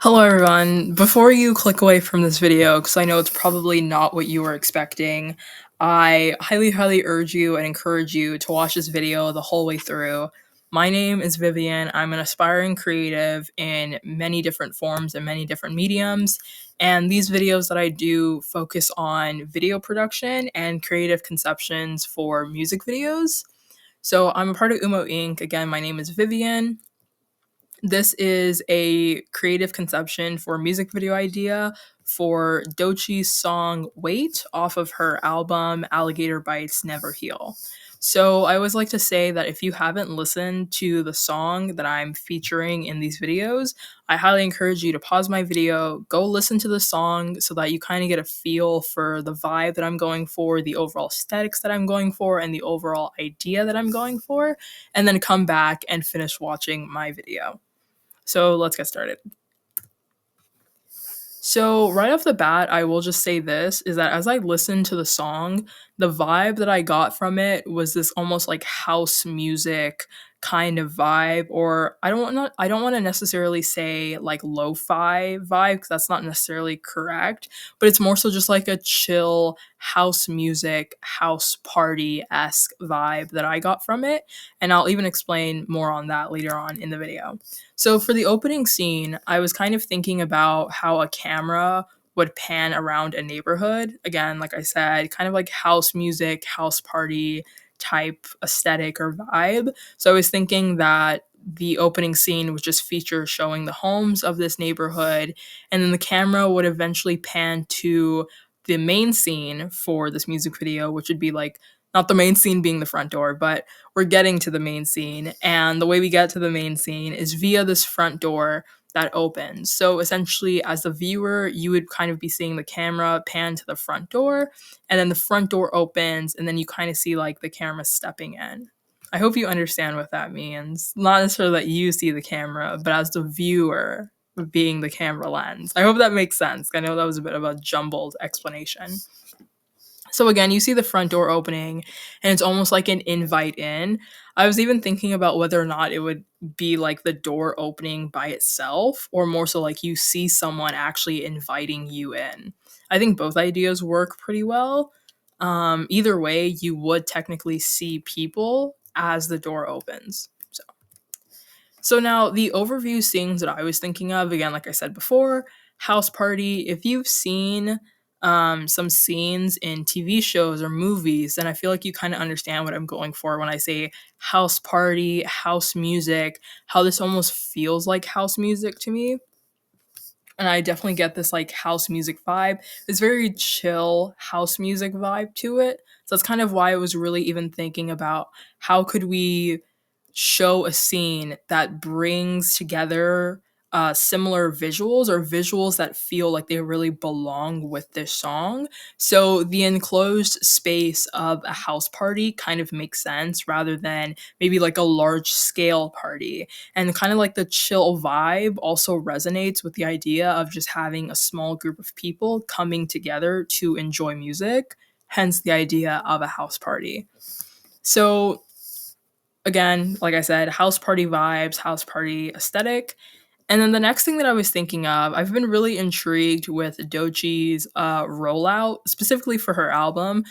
Hello everyone. Before you click away from this video, because I know it's probably not what you were expecting, I highly urge you and encourage you to watch this video the whole way through. My name is Vivian. I'm an aspiring creative in many different forms and many different mediums. And these videos that I do focus on video production and creative conceptions for music videos. So I'm a part of Umo Inc. Again, my name is Vivian. This is a creative conception for a music video idea for Doechii's song Wait off of her album Alligator Bites Never Heal. So I always like to say that if you haven't listened to the song that I'm featuring in these videos, I highly encourage you to pause my video, go listen to the song so that you kind of get a feel for the vibe that I'm going for, the overall aesthetics that I'm going for, and the overall idea that I'm going for, and then come back and finish watching my video. So let's get started. So, right off the bat, I will just say this is that as I listened to the song, the vibe that I got from it was this almost like house music kind of vibe, or I don't want to necessarily say like lo-fi vibe because that's not necessarily correct, but it's more so just like a chill house music, house party-esque vibe that I got from it, and I'll even explain more on that later on in the video. So for the opening scene, I was kind of thinking about how a camera would pan around a neighborhood. Again, like I said, kind of like house music, house party type aesthetic or vibe. So I was thinking that the opening scene would just feature showing the homes of this neighborhood, and then the camera would eventually pan to the main scene for this music video, which would be like not the main scene being the front door, but we're getting to the main scene. And the way we get to the main scene is via this front door that opens. So essentially, as the viewer, you would kind of be seeing the camera pan to the front door, and then the front door opens, and then you kind of see like the camera stepping in. I hope you understand what that means. Not necessarily that you see the camera, but as the viewer being the camera lens. I hope that makes sense. I know that was a bit of a jumbled explanation. So again, you see the front door opening and it's almost like an invite in. I was even thinking about whether or not it would be like the door opening by itself or more so like you see someone actually inviting you in. I think both ideas work pretty well. Either way, you would technically see people as the door opens. So now the overview scenes that I was thinking of, again, like I said before, house party. If you've seen some scenes in TV shows or movies, then I feel like you kind of understand what I'm going for when I say house party, house music, how this almost feels like house music to me. And I definitely get this like house music vibe. This very chill house music vibe to it. So that's kind of why I was really even thinking about how could we show a scene that brings together similar visuals or visuals that feel like they really belong with this song. So the enclosed space of a house party kind of makes sense rather than maybe like a large scale party. And kind of like the chill vibe also resonates with the idea of just having a small group of people coming together to enjoy music, hence the idea of a house party. So again, like I said, house party vibes, house party aesthetic. And then the next thing that I was thinking of, I've been really intrigued with Doechii's rollout, specifically for her album,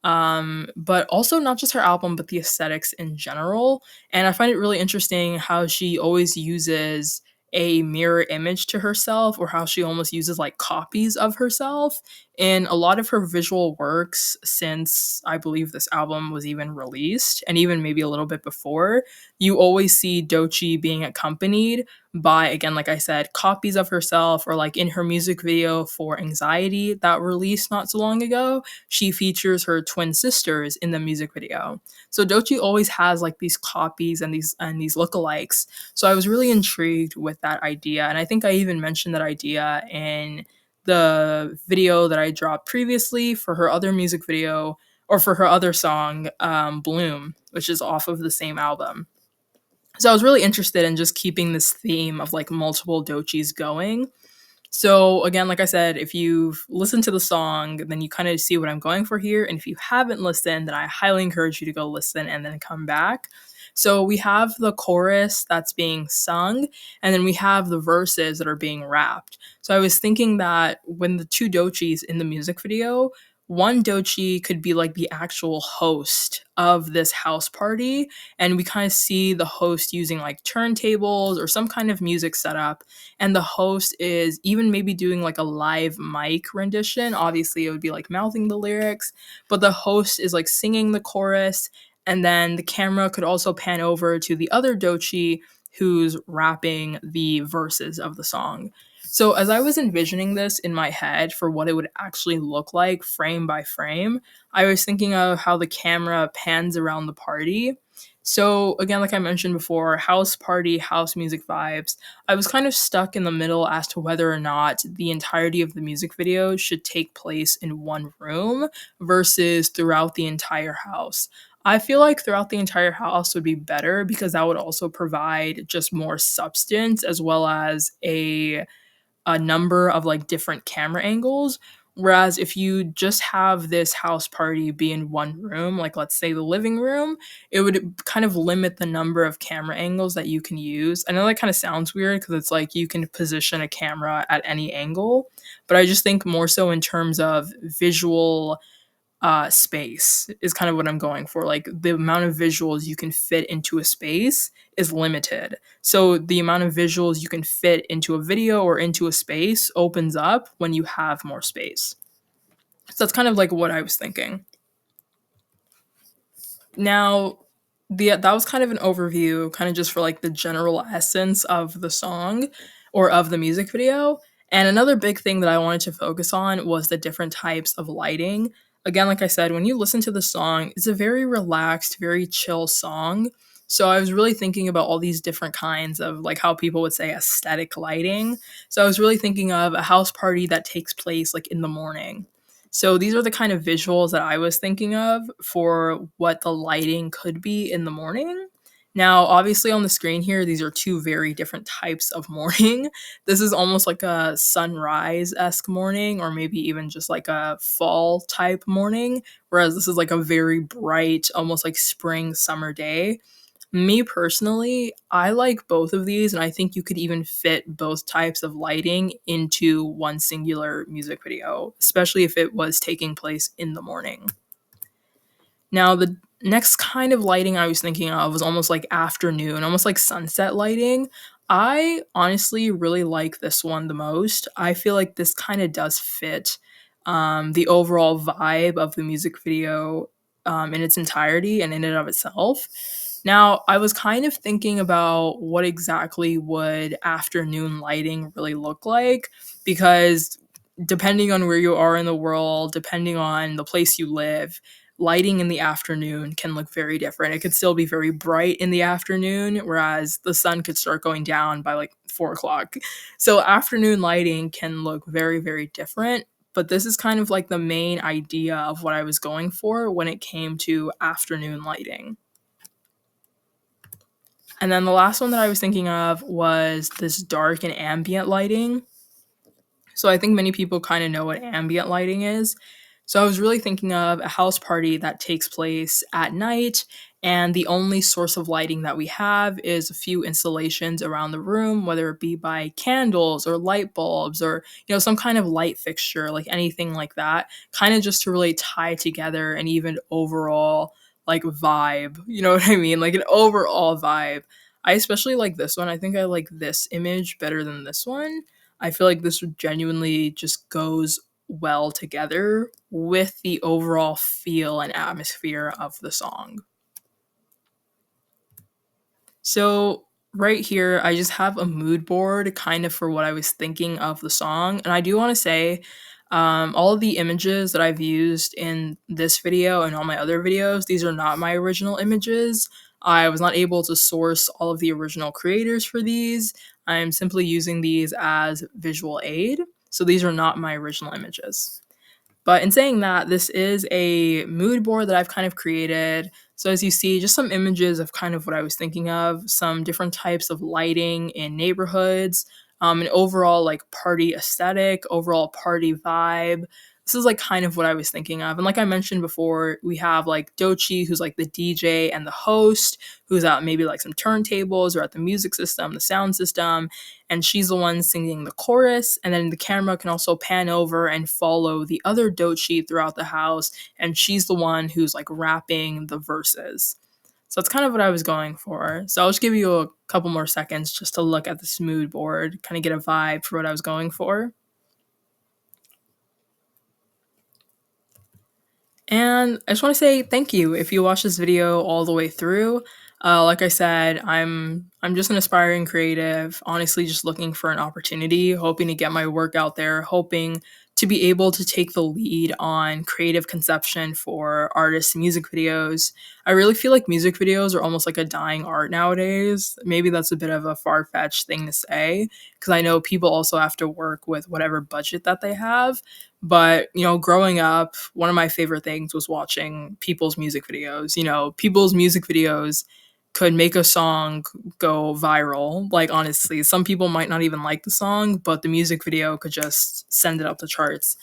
but also not just her album, but the aesthetics in general. And I find it really interesting how she always uses a mirror image to herself, or how she almost uses like copies of herself in a lot of her visual works since I believe this album was even released, and even maybe a little bit before. You always see Doechii being accompanied by, again, like I said, copies of herself, or like in her music video for Anxiety that released not so long ago, she features her twin sisters in the music video. So Doechii always has like these copies and these lookalikes. So I was really intrigued with that idea, and I think I even mentioned that idea in the video that I dropped previously for her other music video, or for her other song, Bloom, which is off of the same album. So I was really interested in just keeping this theme of like multiple Doechis going. So again, like I said, if you've listened to the song, then you kind of see what I'm going for here. And if you haven't listened, then I highly encourage you to go listen and then come back. So we have the chorus that's being sung, and then we have the verses that are being rapped. So I was thinking that when the two Doechis in the music video, one Doechii could be like the actual host of this house party, and we kind of see the host using like turntables or some kind of music setup, and the host is even maybe doing like a live mic rendition. Obviously, it would be like mouthing the lyrics, but the host is like singing the chorus, and then the camera could also pan over to the other Doechii who's rapping the verses of the song. So as I was envisioning this in my head for what it would actually look like frame by frame, I was thinking of how the camera pans around the party. So again, like I mentioned before, house party, house music vibes. I was kind of stuck in the middle as to whether or not the entirety of the music video should take place in one room versus throughout the entire house. I feel like throughout the entire house would be better because that would also provide just more substance as well as a number of like different camera angles. Whereas if you just have this house party be in one room, like let's say the living room, it would kind of limit the number of camera angles that you can use. I know that kind of sounds weird because it's like you can position a camera at any angle, but I just think more so in terms of visual space is kind of what I'm going for. Like the amount of visuals you can fit into a space is limited. So the amount of visuals you can fit into a video or into a space opens up when you have more space. So that's kind of like what I was thinking. Now, that was kind of an overview, kind of just for like the general essence of the song or of the music video. And another big thing that I wanted to focus on was the different types of lighting. Again, like I said, when you listen to the song, it's a very relaxed, very chill song. So I was really thinking about all these different kinds of like how people would say aesthetic lighting. So I was really thinking of a house party that takes place like in the morning. So these are the kind of visuals that I was thinking of for what the lighting could be in the morning. Now, obviously on the screen here, these are two very different types of morning. This is almost like a sunrise-esque morning, or maybe even just like a fall type morning, whereas this is like a very bright, almost like spring summer day. Me personally, I like both of these, and I think you could even fit both types of lighting into one singular music video, especially if it was taking place in the morning. Now, the next kind of lighting I was thinking of was almost like afternoon, almost like sunset lighting. I honestly really like this one the most. I feel like this kind of does fit the overall vibe of the music video in its entirety and in and of itself. Now, I was kind of thinking about what exactly would afternoon lighting really look like because depending on where you are in the world, depending on the place you live, lighting in the afternoon can look very different. It could still be very bright in the afternoon, whereas the sun could start going down by like 4 o'clock. So, afternoon lighting can look very, very different. But this is kind of like the main idea of what I was going for when it came to afternoon lighting. And then the last one that I was thinking of was this dark and ambient lighting. So I think many people kind of know what ambient lighting is. So I was really thinking of a house party that takes place at night, and the only source of lighting that we have is a few installations around the room, whether it be by candles or light bulbs or some kind of light fixture, like anything like that, kind of just to really tie together an even overall like vibe. You know what I mean? Like an overall vibe. I especially like this one. I think I like this image better than this one. I feel like this genuinely just goes well together with the overall feel and atmosphere of the song. So, right here, I just have a mood board kind of for what I was thinking of the song. And I do want to say, all of the images that I've used in this video and all my other videos, these are not my original images. I was not able to source all of the original creators for these. I'm simply using these as visual aid. So, these are not my original images. But in saying that, this is a mood board that I've kind of created. So as you see, just some images of kind of what I was thinking of, some different types of lighting in neighborhoods, an overall like party aesthetic, overall party vibe, this is like kind of what I was thinking of. And like I mentioned before, we have like Doechii, who's like the DJ and the host, who's at maybe like some turntables or at the music system, the sound system, and she's the one singing the chorus. And then the camera can also pan over and follow the other Doechii throughout the house, and she's the one who's like rapping the verses. So that's kind of what I was going for. So I'll just give you a couple more seconds just to look at this mood board, kind of get a vibe for what I was going for. And I just want to say thank you if you watch this video all the way through. Like I said, I'm just an aspiring creative, honestly just looking for an opportunity, hoping to get my work out there, hoping to be able to take the lead on creative conception for artists' music videos. I really feel like music videos are almost like a dying art nowadays. Maybe that's a bit of a far-fetched thing to say because I know people also have to work with whatever budget that they have. But, growing up, one of my favorite things was watching people's music videos. People's music videos could make a song go viral. Like, honestly, some people might not even like the song, but the music video could just send it up the charts.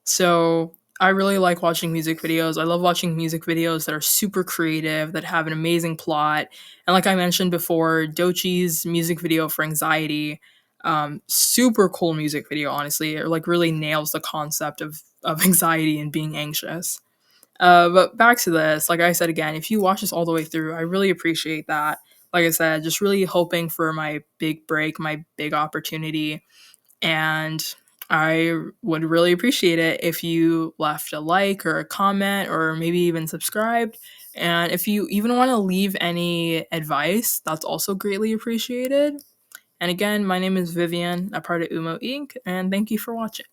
So I really like watching music videos. I love watching music videos that are super creative, that have an amazing plot. And like I mentioned before, Doechii's music video for Anxiety, super cool music video, honestly. It like really nails the concept of anxiety and being anxious. But back to this, like I said again, if you watch this all the way through, I really appreciate that. Like I said, just really hoping for my big break, my big opportunity, and I would really appreciate it if you left a like or a comment or maybe even subscribed. And if you even want to leave any advice, that's also greatly appreciated. And again, my name is Vivian, a part of Umo Inc., and thank you for watching.